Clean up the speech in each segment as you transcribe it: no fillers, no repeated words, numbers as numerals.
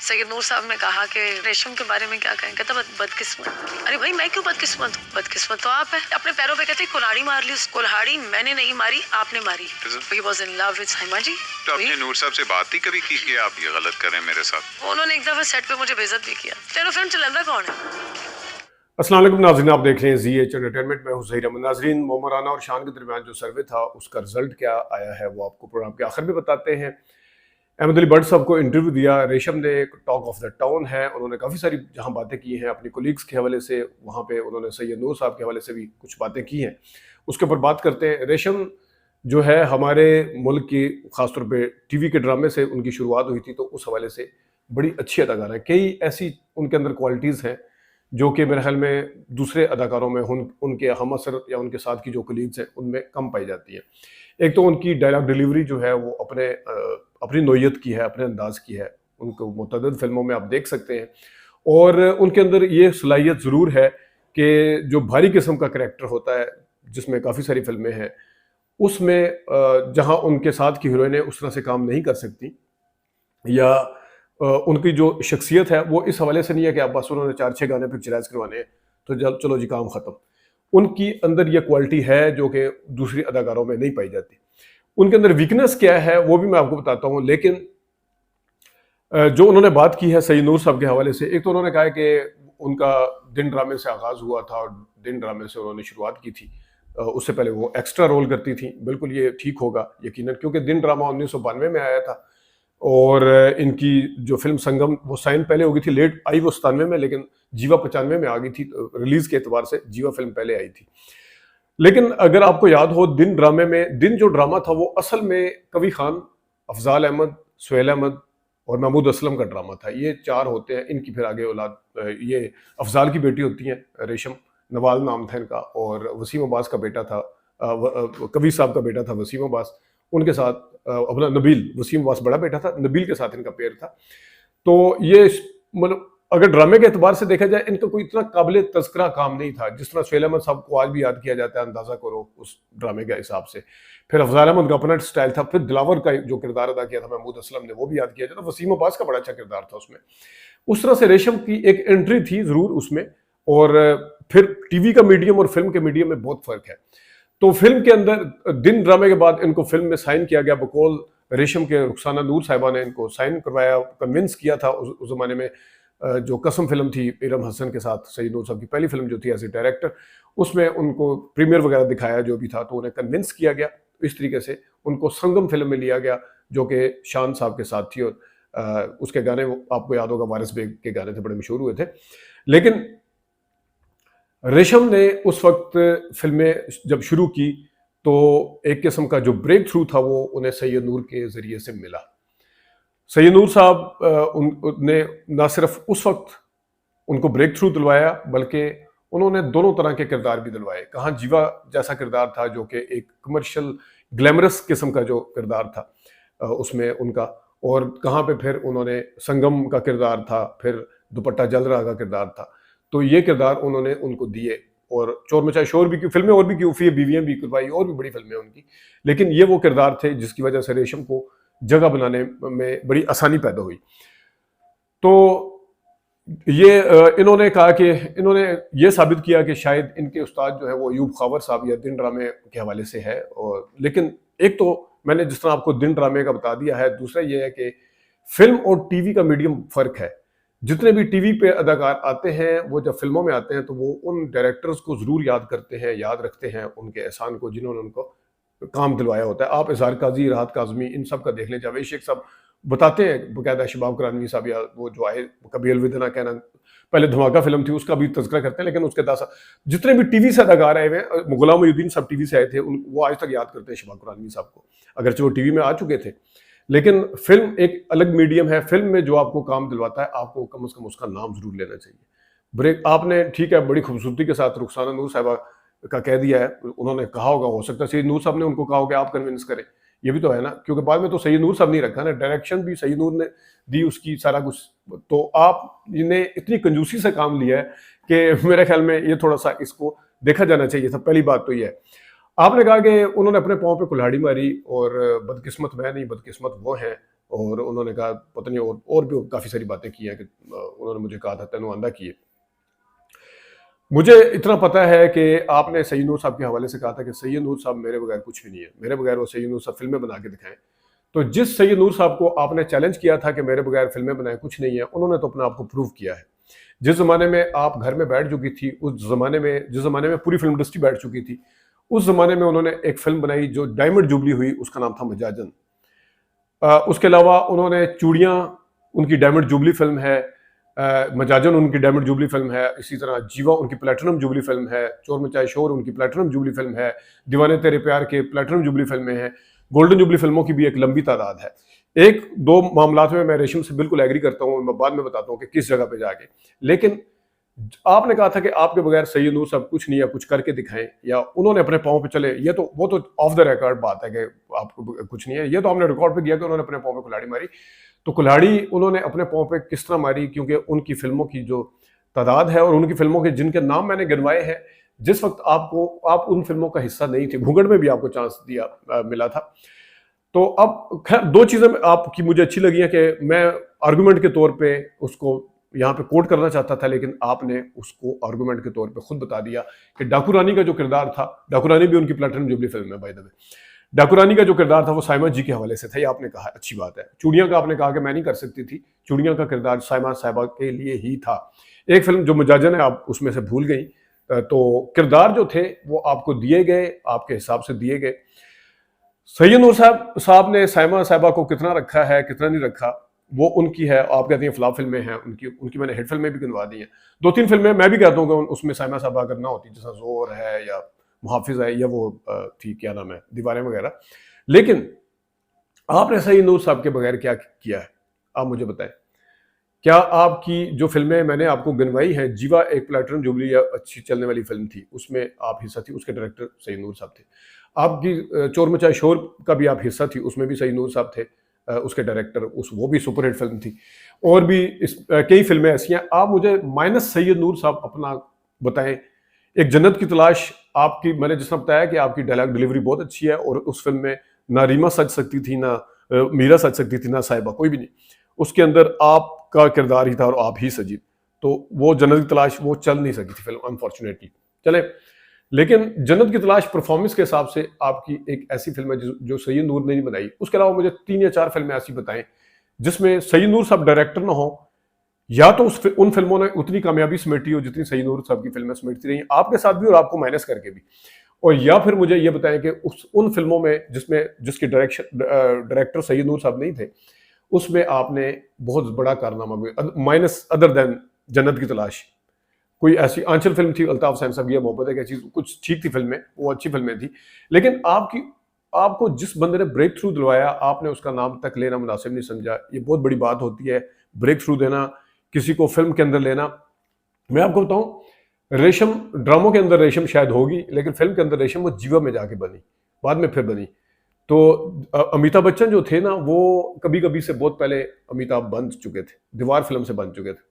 सैयद नूर साहब ने कहा कि रेशम के बारे में क्या कहें, कहता बदकिस्मत। अरे भाई मैं क्यों बदकिस्मत हूँ? बदकिस्मत तो आप है। अपने पैरों पे कहते कुल्हाड़ी मार ली। उस कुल्हाड़ी मैंने नहीं मारी, आपने मारी। He was in love with Saima जी। तो आपने नूर साहब से बात ही कभी की कि आप ये गलत कर रहे हैं मेरे साथ? उन्होंने एक दफा सेट पे मुझे बेइज्जत भी किया। तेरा फिल्म चलंदा कौन है? अस्सलाम वालेकुम नाज़रीन, आप देख रहे हैं ज़ी एच एंटरटेनमेंट में हूं ज़हीर अहमद। नाज़रीन, मोहम्मद राना और शान के दरमियान जो सर्वे था उसका रिजल्ट क्या आया है वो आपको प्रोग्राम के आखिर में बताते हैं। अहमद अली भट्ट साहब को इंटरव्यू दिया, रेशम ने टॉक ऑफ द टाउन है, उन्होंने काफ़ी सारी जहां बातें की हैं अपनी कोलीग्स के हवाले से, वहाँ पे उन्होंने सैयद नूर साहब के हवाले से भी कुछ बातें की हैं। उसके ऊपर बात करते हैं। रेशम जो है हमारे मुल्क की ख़ासतौर पर टीवी के ड्रामे से उनकी शुरुआत हुई थी, तो उस हवाले से बड़ी अच्छी अदाकार है। कई ऐसी उनके अंदर क्वालिटीज़ हैं जो कि मेरे ख्याल में दूसरे अदाकारों में उनके हम असर या उनके साथ की जो कलीग्स हैं उनमें कम पाई जाती है। एक तो उनकी डायलॉग डिलीवरी जो है वो अपनी नोयत की है, अपने अंदाज की है। उनको मुतअद्दिद फिल्मों में आप देख सकते हैं और उनके अंदर ये सलाहियत ज़रूर है कि जो भारी किस्म का करैक्टर होता है जिसमें काफ़ी सारी फिल्में हैं, उसमें जहाँ उनके साथ की हीरोइनें उस तरह से काम नहीं कर सकती या उनकी जो शख्सियत है वो इस हवाले से नहीं है कि आप बस उन्होंने 4-6 गाने पिक्चराइज करवाने हैं तो चलो जी काम ख़त्म। उनकी अंदर ये क्वालिटी है जो कि दूसरी अदाकारों में नहीं पाई जाती। उनके अंदर वीकनेस क्या है वो भी मैं आपको बताता हूँ, लेकिन जो उन्होंने बात की है सैयद नूर साहब के हवाले से, एक तो उन्होंने कहा है कि उनका दिन ड्रामे से आगाज़ हुआ था और दिन ड्रामे से उन्होंने शुरुआत की थी। उससे पहले वो एक्स्ट्रा रोल करती थी। बिल्कुल ये ठीक होगा यकीनन, क्योंकि दिन ड्रामा 1992 में आया था और इनकी जो फिल्म संगम वो साइन पहले हो गई थी, लेट आई वो 97 में, लेकिन जीवा 95 में आ गई थी। रिलीज के एतबार से जीवा फिल्म पहले आई थी। लेकिन अगर आपको याद हो, दिन ड्रामे में दिन जो ड्रामा था वो असल में कवि खान, अफजाल अहमद, सुहेल अहमद और महमूद असलम का ड्रामा था। ये 4 होते हैं। इनकी फिर आगे औलाद, ये अफजाल की बेटी होती हैं रेशम, नवाल नाम था इनका, और वसीम अब्बास का बेटा था, कवि साहब का बेटा था वसीम अब्बास। उनके साथ अपना नबील, वसीम अब्बास बड़ा बेटा था, नबील के साथ इनका पेयर था। तो ये मतलब अगर ड्रामे के एतबार से देखा जाए इनका कोई इतना काबिल तज़किरा काम नहीं था जिस तरह सुहेल अहमद साहब को आज भी याद किया जाता है, अंदाजा करो उस ड्रामे के हिसाब से। फिर अफजाल अहमद का अपना स्टाइल था। फिर दिलावर का जो किरदार अदा किया था महमूद असलम ने, वो भी याद किया जाता। वसीम अब्बास का बड़ा अच्छा किरदार था उसमें। उस तरह से रेशम की एक एंट्री थी ज़रूर उसमें। और फिर टीवी का मीडियम और फिल्म के मीडियम में बहुत फ़र्क है। तो फिल्म के अंदर दिन ड्रामे के बाद इनको फिल्म में साइन किया गया बकौल रेशम के। रुखसाना नूर साहिबा ने इनको साइन करवाया, कन्विंस किया था। उस ज़माने में जो कसम फिल्म थी इरम हसन के साथ, सैयद नूर साहब की पहली फिल्म जो थी एज ए डायरेक्टर, उसमें उनको प्रीमियर वगैरह दिखाया जो भी था, तो उन्हें कन्विंस किया गया। इस तरीके से उनको संगम फिल्म में लिया गया जो कि शान साहब के साथ थी। और उसके गाने आपको याद होगा, वारिस बेग के गाने थे, बड़े मशहूर हुए थे। लेकिन रेशम ने उस वक्त फिल्में जब शुरू की तो एक किस्म का जो ब्रेक थ्रू था वो उन्हें सैयद नूर के ज़रिए से मिला। सैयद नूर साहब ने ना सिर्फ उस वक्त उनको ब्रेक थ्रू दिलवाया, बल्कि उन्होंने दोनों तरह के किरदार भी दिलवाए। कहाँ जीवा जैसा किरदार था जो कि एक कमर्शियल ग्लैमरस किस्म का जो किरदार था उसमें उनका, और कहाँ पे फिर उन्होंने संगम का किरदार था, फिर दुपट्टा जल रहा का किरदार था। तो ये किरदार उन्होंने उनको दिए। और चोर मचाए शोर भी की, फिल्में और भी की, उफ़ी बीवियाँ भी करवाई, और भी बड़ी फिल्में उनकी। लेकिन ये वो किरदार थे जिसकी वजह से रेशम को जगह बनाने में बड़ी आसानी पैदा हुई। तो ये इन्होंने कहा कि इन्होंने ये साबित किया कि शायद इनके उस्ताद जो है वो अयूब खावर साहब या दिन ड्रामे के हवाले से है। और लेकिन एक तो मैंने जिस तरह आपको दिन ड्रामे का बता दिया है, दूसरा ये है कि फिल्म और टीवी का मीडियम फ़र्क है। जितने भी टीवी पे अदाकार आते हैं वो जब फिल्मों में आते हैं तो वो उन डायरेक्टर्स को ज़रूर याद करते हैं, याद रखते हैं उनके एहसान को जिन्होंने उनको काम दिलवाया होता है। आप इज़हार काजी, राहत काज़मी, इन सब का देख लें। जावेद शेख साहब बताते हैं बाकायदा, शबाब करानवी साहब या वो जो आए कभी अलविदा ना कहना, पहले धमाका फिल्म थी, उसका भी तज़किरा करते हैं। लेकिन उसके दासा जितने भी टीवी से अदाकार आए हुए, गुलाम मोहिउद्दीन साहब टीवी से आए थे, वो आज तक याद करते हैं शबाब करानवी साहब को, अगरचे वो टीवी में आ चुके थे। लेकिन फिल्म एक अलग मीडियम है। फिल्म में जो आपको काम दिलवाता है, आपको कम से कम उसका नाम जरूर लेना चाहिए। ब्रेक आपने ठीक है बड़ी खूबसूरती के साथ रुखसाना नूर साहिबा का कह दिया है, उन्होंने कहा होगा, हो सकता है सैयद नूर साहब ने उनको कहा होगा आप कन्विंस करें, ये भी तो है ना, क्योंकि बाद में तो सैयद नूर साहब नहीं रखा ना, डायरेक्शन भी सैयद नूर ने दी उसकी, सारा कुछ। तो आपने इतनी कंजूसी से काम लिया है कि मेरे ख्याल में ये थोड़ा सा इसको देखा जाना चाहिए था। पहली बात तो ये है। आपने कहा कि उन्होंने अपने पाँव पे कुल्हाड़ी मारी और बदकिस्मत मैं नहीं, बदकिस्मत वो हैं और उन्होंने कहा पता नहीं और भी काफ़ी सारी बातें की हैं कि उन्होंने मुझे कहा था तेनू आंदा किए। मुझे इतना पता है कि आपने सैयद नूर साहब के हवाले से कहा था कि सैयद नूर साहब मेरे बगैर कुछ भी नहीं है, मेरे बगैर वो सैयद नूर साहब फिल्में बना के दिखाएं। तो जिस सैयद नूर साहब को आपने चैलेंज किया था कि मेरे बगैर फिल्में बनाए कुछ नहीं है, उन्होंने तो अपने आप को प्रूव किया है। जिस ज़माने में आप घर में बैठ चुकी थी, उस ज़माने में जिस ज़माने में पूरी फिल्म इंडस्ट्री बैठ चुकी थी, उस ज़माने में उन्होंने एक फिल्म बनाई जो डायमंड जुबली हुई, उसका नाम था मजाजन। उसके अलावा उन्होंने चूड़ियाँ, उनकी डायमंड जुबली फिल्म है, मजाजन उनकी डायमंड जुबली फिल्म है, इसी तरह जीवा उनकी प्लेटिनम जुबली फिल्म है, चोर मचाए शोर उनकी प्लेटिनम जुबली फिल्म है, दीवाने तेरे प्यार के प्लेटिनम जुबली फिल्में हैं, गोल्डन जुबली फिल्मों की भी एक लंबी तादाद है। एक दो मामलात में मैं रेशम से बिल्कुल एग्री करता हूँ, मैं बाद में बताता हूँ कि किस जगह पे जाके। लेकिन आपने कहा था कि आपके बगैर सैयद नूर साहब कुछ नहीं है, कुछ करके दिखाएं, या उन्होंने अपने पाँव पे चले, ये तो वो तो ऑफ द रिकॉर्ड बात है कि आपको कुछ नहीं है, ये तो हमने रिकॉर्ड पे किया कि उन्होंने अपने पाँव पे कुल्हाड़ी मारी। तो कुल्हाड़ी उन्होंने अपने पाँव पे किस तरह मारी, क्योंकि उनकी फिल्मों की जो तादाद है और उनकी फिल्मों के जिनके नाम मैंने गिनवाए हैं, जिस वक्त आप उन फिल्मों का हिस्सा नहीं थे, घूंघट में भी आपको चांस मिला था। तो अब खैर दो चीज़ें आपकी मुझे अच्छी लगी हैं कि मैं आर्गूमेंट के तौर पे उसको यहाँ पे कोट करना चाहता था, लेकिन आपने उसको आर्गूमेंट के तौर पे खुद बता दिया कि डाकू रानी का जो किरदार था, डाकू रानी भी उनकी प्लेटिनम जुबली फिल्म है बाय द वे, डाकू रानी का जो किरदार था वो साइमा जी के हवाले से था, ये आपने कहा, अच्छी बात है। चूड़ियाँ का आपने कहा कि मैं नहीं कर सकती थी, चूड़ियाँ का किरदार साइमा साहिबा के लिए ही था। एक फिल्म जो मजाजन है आप उसमें से भूल गई, तो किरदार जो थे वो आपको दिए गए, आपके हिसाब से दिए गए। सैयद नूर साहब ने साइमा साहिबा को कितना रखा है कितना नहीं रखा वो उनकी है। आप कहती हैं फ्लॉप फिल्में हैं उनकी मैंने हिट फिल्में भी गिनवा दी हैं, 2-3 फिल्में मैं भी कहता हूँ कि उसमें साइमा साहिबा अगर ना होती, जैसा जोर है या मुहाफिज है या वो थी क्या नाम है दीवारें वगैरह, लेकिन आपने सैयद नूर साहब के बगैर क्या किया है आप मुझे बताएं। क्या आपकी जो फिल्में मैंने आपको गिनवाई हैं, जीवा एक प्लेटिनम जुबली या अच्छी चलने वाली फिल्म थी, उसमें आप हिस्सा थी, उसके डायरेक्टर सैयद नूर साहब थे। आपकी चोर मचाए शोर का भी आप हिस्सा थी, उसमें भी सैयद नूर साहब थे, उसके डायरेक्टर, वो भी सुपरहिट फिल्म थी। और भी कई फिल्में ऐसी हैं। आप मुझे माइनस सैयद नूर साहब अपना बताएं। एक जन्नत की तलाश आपकी, मैंने जिस तरह बताया कि आपकी डायलॉग डिलीवरी बहुत अच्छी है, और उस फिल्म में ना रीमा सज सकती थी, ना मीरा सज सकती थी, ना साहिबा, कोई भी नहीं, उसके अंदर आपका किरदार ही था और आप ही सजी। तो वो जन्नत की तलाश वो चल नहीं सकी थी फिल्म, अनफॉर्चुनेटली। चले, लेकिन जन्नत की तलाश परफॉर्मेंस के हिसाब से आपकी एक ऐसी फिल्म है जो सैयद नूर ने नहीं बनाई। उसके अलावा मुझे 3 या 4 फिल्में ऐसी बताएं जिसमें सैयद नूर साहब डायरेक्टर ना हो, या तो उन फिल्मों ने उतनी कामयाबी समेटी हो जितनी सैयद नूर साहब की फिल्में समेटती रही आपके साथ भी और आपको माइनस करके भी, और या फिर मुझे ये बताएं कि उन फिल्मों में जिसके डायरेक्टर सैयद नूर साहब नहीं थे, उसमें आपने बहुत बड़ा कारनामा माइनस अदर देन जन्नत की तलाश। कोई ऐसी आंचल फिल्म थी, अल्ताफ हुसैन साहब की मोहब्बत है क्या चीज़, कुछ ठीक थी फिल्में, वो अच्छी फिल्में थी, लेकिन आपको जिस बंदे ने ब्रेक थ्रू दिलवाया आपने उसका नाम तक लेना मुनासिब नहीं समझा। ये बहुत बड़ी बात होती है, ब्रेक थ्रू देना, किसी को फिल्म के अंदर लेना। मैं आपको बताऊं, रेशम ड्रामों के अंदर रेशम शायद होगी, लेकिन फिल्म के अंदर रेशम वो जीवा में जाके बनी, बाद में फिर बनी। तो अमिताभ बच्चन जो थे ना, वो कभी कभी से बहुत पहले अमिताभ बन चुके थे, दीवार फिल्म से बन चुके थे,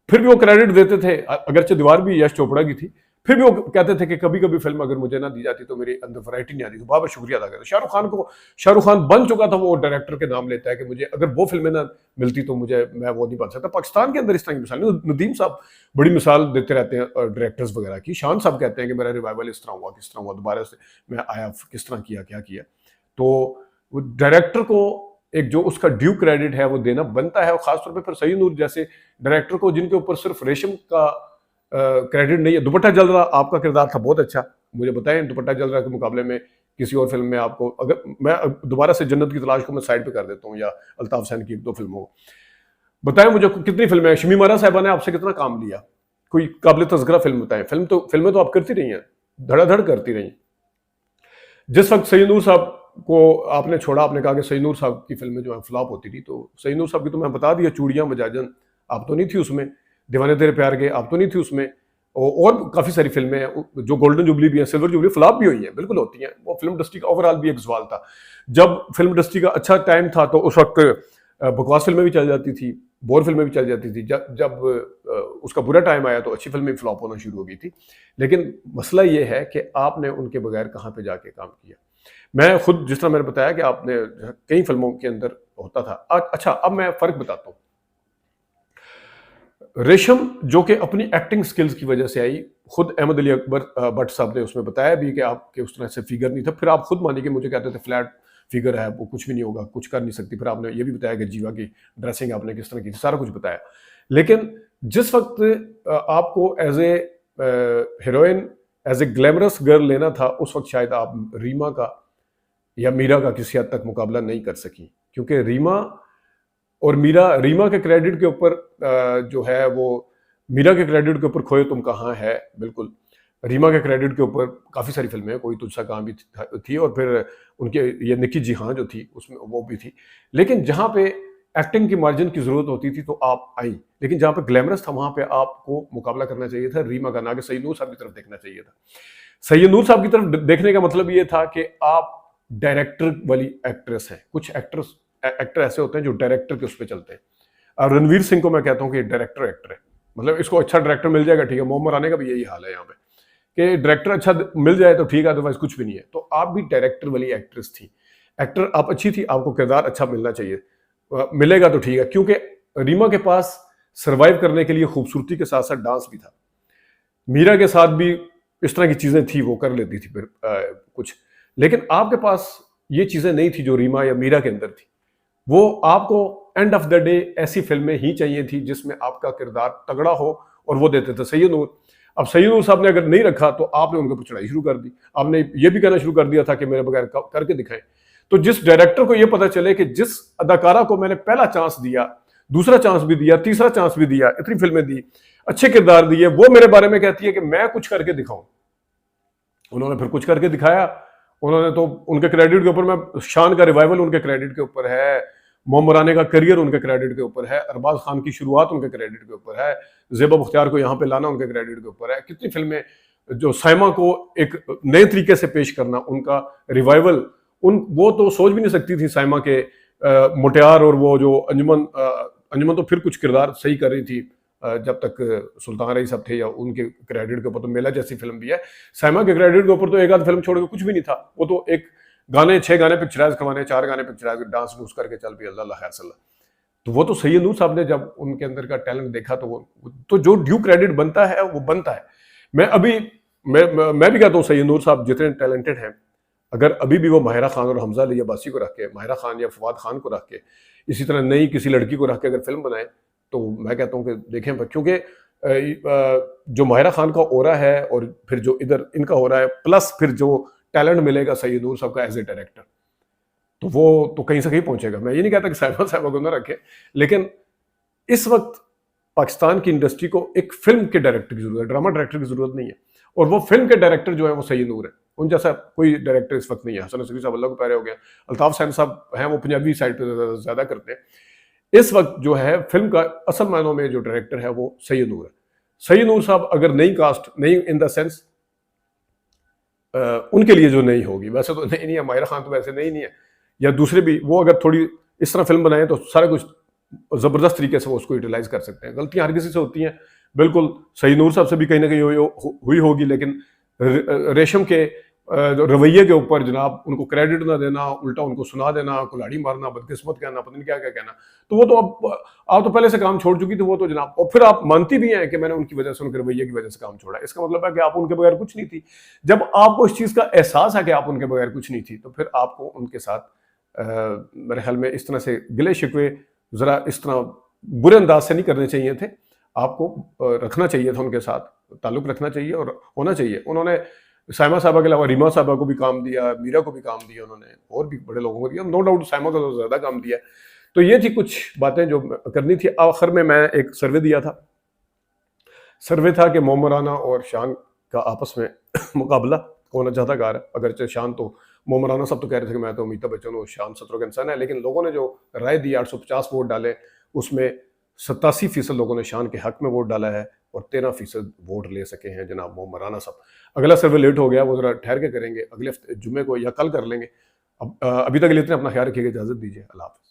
फिर भी वो क्रेडिट देते थे, अगरचे दीवार भी यश चोपड़ा की थी, फिर भी वो कहते थे कि कभी कभी फिल्म अगर मुझे ना दी जाती तो मेरे अंदर वैरायटी नहीं आती। तो बाबा शुक्रिया अदा करते। शाहरुख खान बन चुका था, वो डायरेक्टर के नाम लेता है कि मुझे अगर वो फिल्में ना मिलती तो मैं वो नहीं बन सकता। पाकिस्तान के अंदर इस तरह की मिसाल, नदीम साहब बड़ी मिसाल देते रहते हैं डायरेक्टर्स वगैरह की। शान साहब कहते हैं कि मेरा रिवाइवल इस तरह हुआ, किस तरह हुआ, दोबारा से मैं आया, किस तरह किया, क्या किया। तो डायरेक्टर को एक जो उसका ड्यू क्रेडिट है वो देना बनता है, और खासतौर पे फिर सैयद नूर जैसे डायरेक्टर को, जिनके ऊपर सिर्फ रेशम का क्रेडिट नहीं है। दुपट्टा जल रहा आपका किरदार था बहुत अच्छा, मुझे बताएं दुपट्टा जल रहा के मुकाबले में किसी और फिल्म में आपको, अगर मैं दोबारा से जन्नत की तलाश को मैं साइड पे कर देता हूँ, या अल्ताफ हुसैन की 2 फिल्मों, बताएं मुझे कितनी फिल्में, शमी मारा साहिबा ने आपसे कितना काम लिया, कोई काबिल तज़किरा फिल्म बताएं। फिल्में तो आप करती रही हैं, धड़ाधड़ करती रही। जिस वक्त सैयद नूर साहब को आपने छोड़ा, आपने कहा कि सैयद नूर साहब की फिल्में जो है फ्लॉप होती थी, तो सैयद नूर साहब की तो मैं बता दिया, चूड़ियाँ मजाजन आप तो नहीं थी उसमें, दीवाने तेरे प्यार के आप तो नहीं थी उसमें, और काफ़ी सारी फिल्में हैं जो गोल्डन जुबली भी है, सिल्वर जुबली फ्लॉप भी हुई है, बिल्कुल होती हैं। वो फिल्म इंडस्ट्री का ओवरऑल भी एक सवाल था। जब फिल्म इंडस्ट्री का अच्छा टाइम था तो उस वक्त बकवास फिल्में भी चल जाती थी, बोर फिल्में भी चल जाती थी। जब उसका बुरा टाइम आया तो अच्छी फिल्में फ्लॉप होना शुरू हो गई थी। लेकिन मसला ये है कि आपने उनके बगैर कहाँ पे जाके काम किया। मैं खुद जिस तरह मैंने बताया कि आपने कई फिल्मों के अंदर होता था। अच्छा, अब मैं फ़र्क बताता हूँ। रेशम जो कि अपनी एक्टिंग स्किल्स की वजह से आई, खुद अहमद अली अकबर भट्ट साहब ने उसमें बताया भी कि आपके उस तरह से फिगर नहीं था। फिर आप खुद मानिए कि मुझे कहते थे फ्लैट फिगर है, वो कुछ भी नहीं होगा, कुछ कर नहीं सकती। फिर आपने ये भी बताया कि जीवा की ड्रेसिंग आपने किस तरह की थी, सारा कुछ बताया। लेकिन जिस वक्त आपको as a heroine, as a glamorous girl लेना था, उस वक्त शायद आप रीमा का या मीरा का किसी हद तक मुकाबला नहीं कर सकी, क्योंकि रीमा और रीमा के क्रेडिट के ऊपर जो है वो मीरा के क्रेडिट के ऊपर खोए तुम कहाँ है, बिल्कुल। रीमा के क्रेडिट के ऊपर काफ़ी सारी फिल्में हैं, कोई तुझसा कहाँ भी थी, और फिर उनके ये निकी जी हाँ जो थी उसमें वो भी थी। लेकिन जहाँ पे एक्टिंग की मार्जिन की ज़रूरत होती थी तो आप आई, लेकिन जहाँ पे ग्लैमरस था वहाँ पे आपको मुकाबला करना चाहिए था रीमा का, ना कि सैयद नूर साहब की तरफ देखना चाहिए था। सैयद नूर साहब की तरफ देखने का मतलब ये था कि आप डायरेक्टर वाली एक्ट्रेस हैं। कुछ एक्टर ऐसे होते हैं जो डायरेक्टर के उस पर चलते हैं। और रणवीर सिंह को मैं कहता हूँ कि डायरेक्टर एक्टर है, मतलब इसको अच्छा डायरेक्टर मिल जाएगा ठीक है। मोहम्मद राने का भी यही हाल है यहाँ पे कि डायरेक्टर अच्छा मिल जाए तो ठीक है, अदरवाइज कुछ भी नहीं है। तो आप भी डायरेक्टर वाली एक्ट्रेस थी, एक्टर आप अच्छी थी, आपको किरदार अच्छा मिलना चाहिए, मिलेगा तो ठीक है। क्योंकि रीमा के पास सर्वाइव करने के लिए खूबसूरती के साथ साथ डांस भी था, मीरा के साथ भी इस तरह की चीजें थी, वो कर लेती थी फिर कुछ। लेकिन आपके पास ये चीजें नहीं थी जो रीमा या मीरा के अंदर थी। वो आपको एंड ऑफ द डे ऐसी फिल्में ही चाहिए थी जिसमें आपका किरदार तगड़ा हो, और वो देते थे सैयद नूर। अब सैयद नूर साहब ने अगर नहीं रखा तो आपने उनके ऊपर चढ़ाई शुरू कर दी, आपने ये भी कहना शुरू कर दिया था कि मेरे बगैर करके दिखाएं। तो जिस डायरेक्टर को ये पता चले कि जिस अदाकारा को मैंने पहला चांस दिया, दूसरा चांस भी दिया, तीसरा चांस भी दिया, इतनी फिल्में दी, अच्छे किरदार दिए, वो मेरे बारे में कहती है कि मैं कुछ करके दिखाऊं। उन्होंने फिर कुछ करके दिखाया। उन्होंने तो उनके क्रेडिट के ऊपर, मैं शान का रिवाइवल उनके क्रेडिट के ऊपर है, मोहम्मद राने का करियर उनके क्रेडिट के ऊपर है, अरबाज खान की शुरुआत उनके क्रेडिट के ऊपर है, ज़ेबा मुख्तियार को यहाँ पे लाना उनके क्रेडिट के ऊपर है। कितनी फिल्में जो साइमा को एक नए तरीके से पेश करना, उनका रिवाइवल, वो तो सोच भी नहीं सकती थी साइमा के मुटियार, और वो जो अंजुमन तो फिर कुछ किरदार सही कर रही थी जब तक सुल्तान रही सब थे, या उनके क्रेडिट के ऊपर तो मेला जैसी फिल्म भी है। साइमा के क्रेडिट के ऊपर तो एक आध फिल्म छोड़ के कुछ भी नहीं था। वो तो एक गाने 6 गाने पिक्चराइज करवाने, 4 गाने पिक्चराइज, डांस डूस करके चल भी अल्लाह खैर सल्ला। तो वो तो सैयद नूर साहब ने जब उनके अंदर का टैलेंट देखा तो वो तो जो ड्यू क्रेडिट बनता है वो बनता है। मैं भी कहता हूँ सैयद नूर साहब जितने टैलेंटेड हैं, अगर अभी भी वो माहिरा खान और हमजा अली अब्बासी को रख के, माहिरा खान या फवाद खान को रख के, इसी तरह नई किसी लड़की को रख के अगर फिल्म बनाए, तो मैं कहता हूँ कि देखें, क्योंकि जो माहिरा खान का ओरा है और फिर जो इधर इनका हो रहा है, प्लस फिर जो टैलेंट मिलेगा सैयद नूर साहब का एज ए डायरेक्टर, तो वो तो कहीं से कहीं पहुंचेगा। मैं ये नहीं कहता कि साहिबा को ना रखे, लेकिन इस वक्त पाकिस्तान की इंडस्ट्री को एक फिल्म के डायरेक्टर की जरूरत है, ड्रामा डायरेक्टर की जरूरत नहीं है। और वो फिल्म के डायरेक्टर जो है वो सैयद नूर है, उन जैसा कोई डायरेक्टर इस वक्त नहीं है। हसन नसरी साहब अल्लाह को प्यारे हो गया, अल्ताफ सैन साहब हैं, वो पंजाबी साइड पे ज्यादा करते हैं। इस वक्त जो है फिल्म का असल मायनों में जो डायरेक्टर है वो सैयद नूर है। सैयद नूर साहब अगर नई कास्ट, नई इन द सेंस उनके लिए जो नहीं होगी, वैसे तो नहीं है, माहिरा खान तो वैसे नहीं है, या दूसरे भी, वो अगर थोड़ी इस तरह फिल्म बनाए तो सारा कुछ जबरदस्त तरीके से वो उसको यूटिलाइज कर सकते हैं। गलतियां हर किसी से होती हैं, बिल्कुल सैयद नूर साहब से भी कहीं ना कहीं हुई होगी, लेकिन रेशम के रवैये के ऊपर जनाब उनको क्रेडिट ना देना, उल्टा उनको सुना देना, कुल्हाड़ी मारना, बदकिस्मत कहना, पता नहीं क्या क्या कहना, तो वो तो अब आप तो पहले से काम छोड़ चुकी थी वो तो जनाब। और फिर आप मानती भी हैं कि मैंने उनकी वजह से, उनके रवैये की वजह से काम छोड़ा, इसका मतलब है कि आप उनके बगैर कुछ नहीं थी। जब आपको इस चीज़ का एहसास है कि आप उनके बगैर कुछ नहीं थी, तो फिर आपको उनके साथ मेरे ख्याल में इस तरह से गिले शिकवे ज़रा इस तरह बुरे अंदाज से नहीं करने चाहिए थे। आपको रखना चाहिए था, उनके साथ ताल्लुक़ रखना चाहिए और होना चाहिए। उन्होंने साइमा साहबा के अलावा रीमा साहबा को भी काम दिया, मीरा को भी काम दिया, उन्होंने और भी बड़े लोगों को दिया, नो डाउट साइमा को तो ज़्यादा काम दिया। तो ये थी कुछ बातें जो करनी थी। आखिर में मैं एक सर्वे दिया था, सर्वे था कि मोहम्मद राना और शान का आपस में मुकाबला होना चाहता कार है। अगर शान तो मोहम्मद राना सब तो कह रहे थे कि मैं तो अमिताभ बच्चन हूँ, शान शत्रुघ्न सिन्हा है, लेकिन लोगों ने जो राय दी 850 वोट डाले, उसमें 87% लोगों ने शान के हक में वोट डाला है और 13% वोट ले सके हैं जनाब मोहम्मद राना साहब। अगला सर्वे लेट हो गया, वो जरा ठहर के करेंगे, अगले जुम्मे को या कल कर लेंगे। अब अभी तक के लिए इतना अपना ख्याल रखिएगा, इजाजत दीजिए, अल्लाह हाफ़िज़।